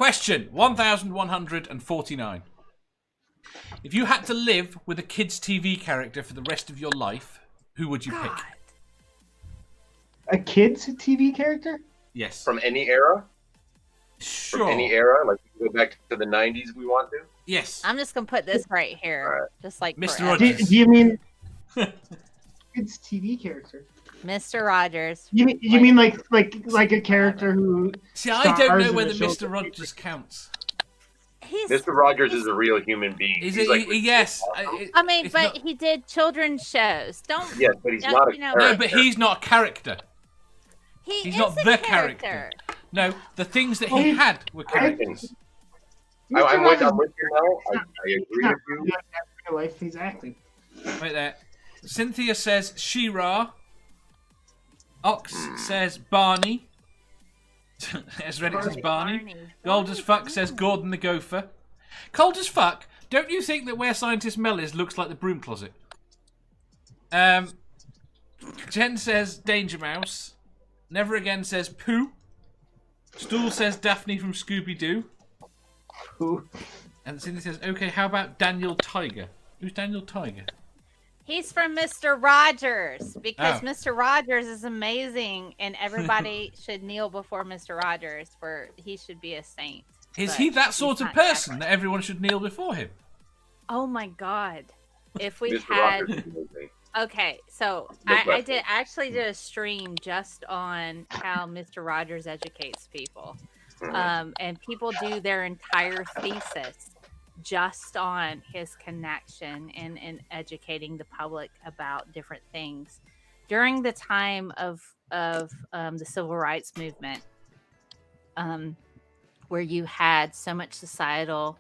Question 1149. If you had to live with a kids' TV character for the rest of your life, who would you pick? A kid's TV character? Yes. From any era? Sure. From any era? Like, we go back to the 90s if we want to? Yes. I'm just gonna put this right here, Right. just like Mr. forever. Rogers. Do you mean kids' TV character? Mr. Rogers. You mean like a character who? See, I don't stars know in whether a show Mr. that- Rogers counts. Mr. Rogers is a real human being. Is He's it? like, Yes. I mean, It's but not- he did children's shows. Don't. Yes, but he's not a you know, character. No, but he's not a character. He He's is not a the character. No, the things that he had were characters. I'm with you now. I agree with you. In real life, he's acting. Wait there. Cynthia says She-Ra. Ox says Barney. As Reddit says Barney. Gold as Fuck says Gordon the Gopher. Cold as Fuck, don't you think that where Scientist Mel is looks like the broom closet? Jen says Danger Mouse. Never Again says Pooh. Stool says Daphne from Scooby-Doo. Who? And Cindy says, okay, how about Daniel Tiger? Who's Daniel Tiger? He's from Mr. Rogers because Oh. Mr. Rogers is amazing, and everybody should kneel before Mr. Rogers for he should be a saint. Is But he that he's sort of not person ever. that everyone should kneel before him? Oh my God! If we Mr. had Rogers is amazing. okay, so No I question. actually did a stream just on how Mr. Rogers educates people, and people do their entire thesis just on his connection and educating the public about different things during the time of the civil rights movement, where you had so much societal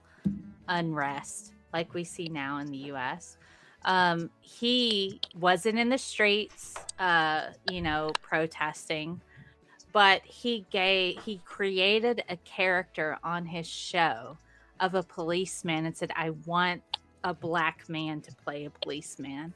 unrest like we see now in the U.S. He wasn't in the streets, protesting, but he created a character on his show of a policeman and said, I want a black man to play a policeman.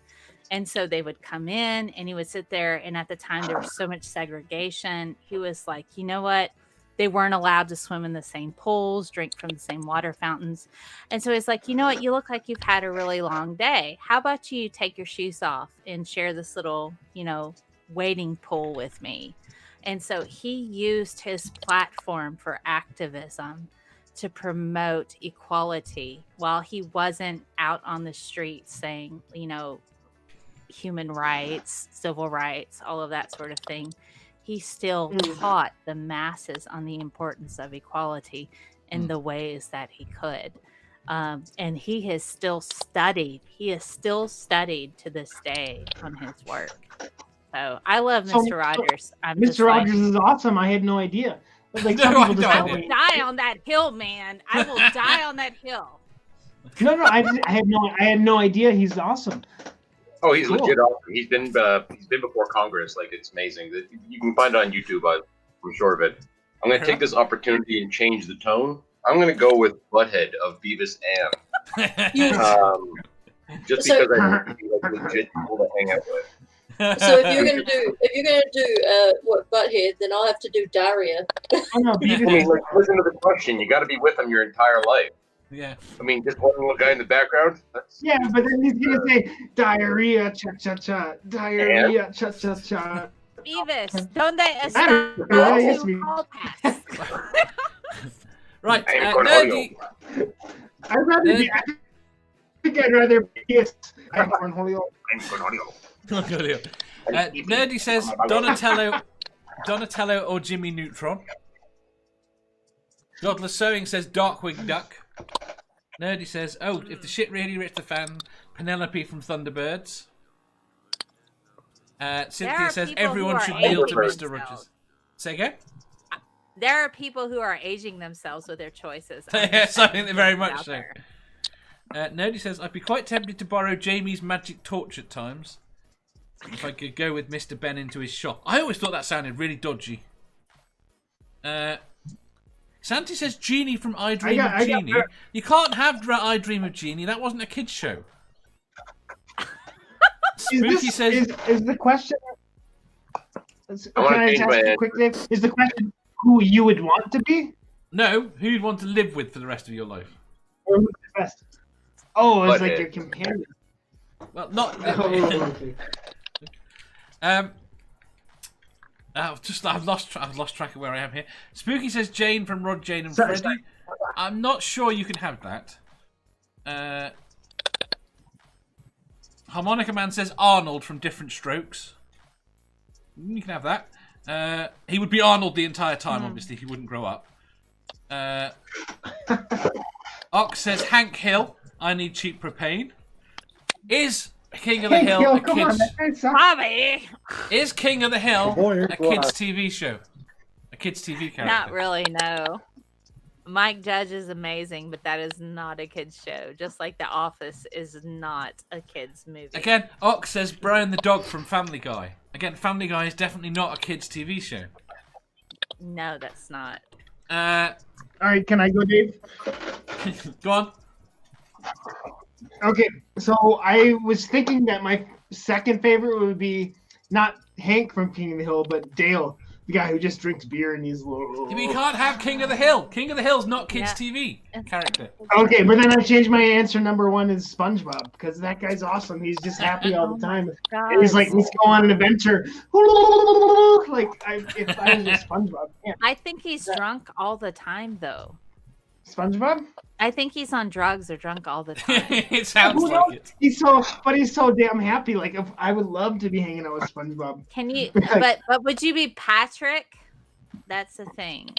And so they would come in and he would sit there. And at the time there was so much segregation. He was like, you know what? They weren't allowed to swim in the same pools, drink from the same water fountains. And so he's like, you know what? You look like you've had a really long day. How about you take your shoes off and share this little, wading pool with me? And so he used his platform for activism to promote equality while he wasn't out on the streets saying, human rights, civil rights, all of that sort of thing. He still taught the masses on the importance of equality in the ways that he could. And he has still studied. He is still studied to this day on his work. So I love Mr. Rogers. Mr. Rogers is awesome. I had no idea. Like some No, people just I I tell will me. die on that hill, man. I will die on that hill. No, I had no idea. He's awesome. Oh, he's Cool. legit awesome. He's been before Congress. Like, it's amazing. You can find it on YouTube. I'm sure of it. I'm going to take this opportunity and change the tone. I'm going to go with Butthead of Beavis and just So- because I think he's like legit cool to hang out with. So if you're gonna do what Butthead, then I'll have to do diarrhea. Oh no, I Beavis. mean, like, listen to the question. You got to be with him your entire life. Yeah. I mean, just one little guy in the background. That's, Yeah, but then he's gonna say diarrhea, cha cha cha, diarrhea, cha cha cha. Beavis, don't they I don't know, yes, to we- hall pass? Right. I am Nerdy. I'd rather be. I think I'd rather be a cornholio. Nerdy says Donatello or Jimmy Neutron. Godless Sewing says Darkwing Duck. Nerdy says, oh, if the shit really ripped the fan, Penelope from Thunderbirds. There Cynthia are says people who everyone are should kneel to aging Mr. themselves. Rogers. Say again? There are people who are aging themselves with their choices. Yes, I think very much Out so. there. Nerdy says, I'd be quite tempted to borrow Jamie's magic torch at times. If I could go with Mr. Ben into his shop. I always thought that sounded really dodgy. Santi says Genie from I Dream of Genie. You can't have I Dream of Genie. That wasn't a kid's show. Spooky says... Is the question... I wanna Can I change just my ask you quickly? Is the question who you would want to be? No, who you'd want to live with for the rest of your life? Or who's the best? Oh, it's like Butthead. your companion. Well, not. Oh, okay. I've lost track of where I am here. Spooky says Jane from Rod, Jane and Sorry, Freddy. I'm not sure you can have that. Harmonica Man says Arnold from Different Strokes. You can have that. He would be Arnold the entire time, obviously. He wouldn't grow up. Ox says Hank Hill. I need cheap propane. Is King of the Hill a come on, kids? that guy sucks. Bobby. Is King of the Hill a kids' TV show? A kids' TV character? Not really, no. Mike Judge is amazing, but that is not a kids show. Just like The Office is not a kids movie. Again, Ox says Brian the dog from Family Guy. Again, Family Guy is definitely not a kids' TV show. No, that's not. All right, can I go, Dave? Go on. Okay, so I was thinking that my second favorite would be not Hank from King of the Hill, but Dale, the guy who just drinks beer and he's little. We can't have King of the Hill. King of the Hill's not kids' TV character. Okay, but then I changed my answer. Number one is SpongeBob because that guy's awesome. He's just happy all the time. And he's like, let's go on an adventure. Like, if I was just SpongeBob, yeah. I think he's drunk all the time, though. SpongeBob? I think he's on drugs or drunk all the time. It sounds Who like knows? it. He's so damn happy. Like, if I would love to be hanging out with SpongeBob. Can you? But would you be Patrick? That's the thing.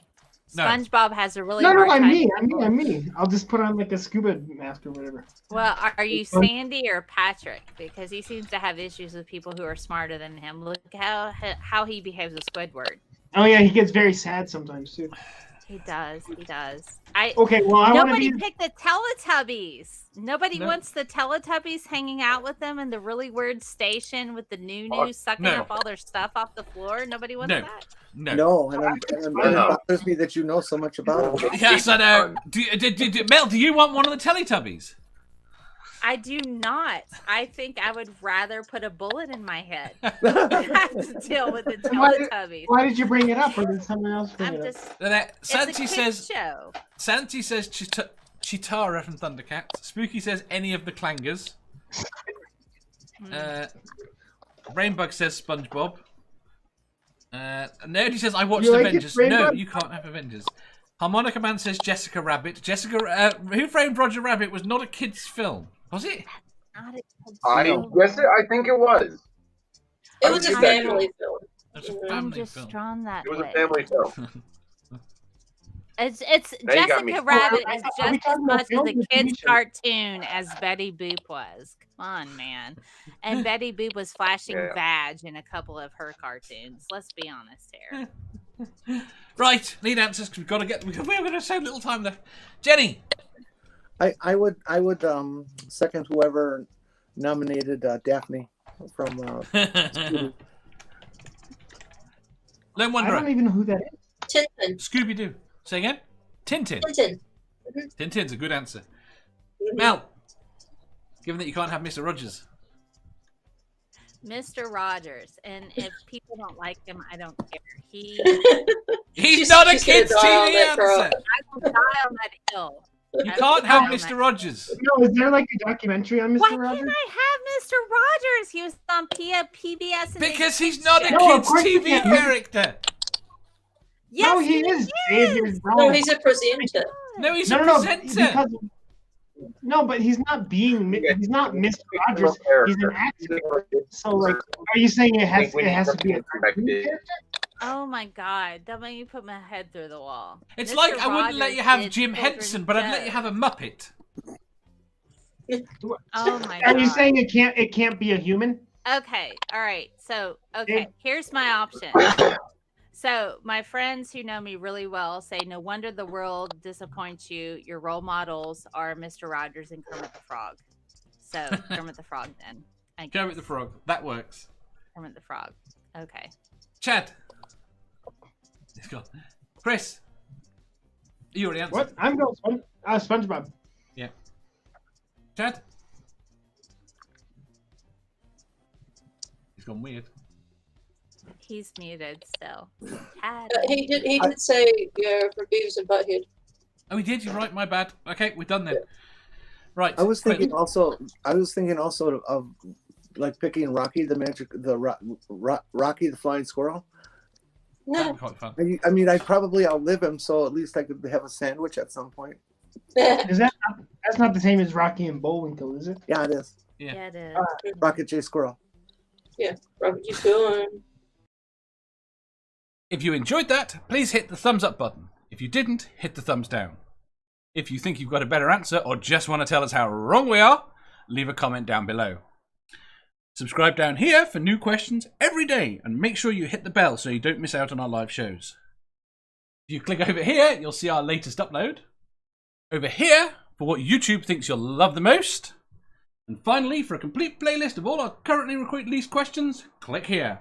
No. SpongeBob has a really No, hard I'm time. me. I'll just put on like a scuba mask or whatever. Well, are you Sandy or Patrick? Because he seems to have issues with people who are smarter than him. Look how he behaves with Squidward. Oh yeah, he gets very sad sometimes too. He does. Okay, well I want to Nobody be. picked the Teletubbies. Nobody No. wants the Teletubbies hanging out with them in the really weird station with the new sucking No. up all their stuff off the floor. Nobody wants No. that. No. And it bothers me that you know so much about it. Yes, I know. Mel, do you want one of the Teletubbies? I do not. I think I would rather put a bullet in my head than have to deal with the Teletubbies. Why did you bring it up, or did someone else bring I'm it up? just. Santi It's a says. kids show. Santi says Chitara from Thundercats. Spooky says any of the clangers. Rainbug says SpongeBob. Nerdy says I watched You like it, Avengers. No, Rainbug? you can't have Avengers. Harmonica Man says Jessica Rabbit. Who Framed Roger Rabbit was not a kids' film, was it? Not a kids I show. guess it. I think it was. It was a I family film. It's a I'm I'm family just film. drawn that It was way. a family film. It's Now you got me. Jessica Rabbit Are is we just as talking about much as films a or TV kids shows? cartoon as Betty Boop was. Come on, man. And Betty Boop was flashing Yeah. vag in a couple of her cartoons. Let's be honest here. Right, need answers because we've got so little time left. Jenny. I would second whoever nominated Daphne from Lone I don't Wanderer. even know who that is. Tintin. Scooby Doo. Say again. Tintin. Tintin. Tintin's a good answer. Mel. Given that you can't have Mr. Rogers. Mr. Rogers, and if people don't like him, I don't care. He's She's- not a she's gonna kid's die on TV that cross. answer. I will die on that hill. You I can't will have die on Mr. that- Rogers. No, is there like a documentary on Mr. Why Rogers? can't I have Mr. Rogers? He was on PBS. And Because they he's not a show. No, of kid's course he TV can't. character. Yes, No, he is. Xavier's No, brother. he's a presenter. No, he's No, a no, presenter. because no, but he's not being. He's not Mr. Rogers. He's an actor. So, like, are you saying it has to be a cartoon character? Oh my God! Don't make me put my head through the wall. It's Mr. like I wouldn't let Rogers you have did Jim children's Henson, but I'd let you shows. have a Muppet. Oh my Are God! you saying it can't be a human? Okay, all right. So, okay, here's my option. So, my friends who know me really well say, "No wonder the world disappoints you. Your role models are Mr. Rogers and Kermit the Frog." So, Kermit the Frog, then. I guess. Kermit the Frog. That works. Kermit the Frog. Okay. Chad. He's gone. Chris. You already answered. What? I'm going SpongeBob. Yeah. Chad. He's gone weird. He's muted still. Tad. He did say for Beavis and Butthead. Oh, he did. You're right. My bad. Okay, we're done then. Right. I was thinking also of like picking Rocky Rocky the Flying Squirrel. That'd be quite fun. I mean, I'd probably outlive him, so at least I could have a sandwich at some point. Is that's not the same as Rocky and Bullwinkle, is it? Yeah, it is. Yeah. It is. Rocket J Squirrel. Yeah, Rocket J Squirrel. If you enjoyed that, please hit the thumbs up button. If you didn't, hit the thumbs down. If you think you've got a better answer or just want to tell us how wrong we are, leave a comment down below. Subscribe down here for new questions every day and make sure you hit the bell so you don't miss out on our live shows. If you click over here, you'll see our latest upload. Over here, for what YouTube thinks you'll love the most. And finally, for a complete playlist of all our currently released questions, click here.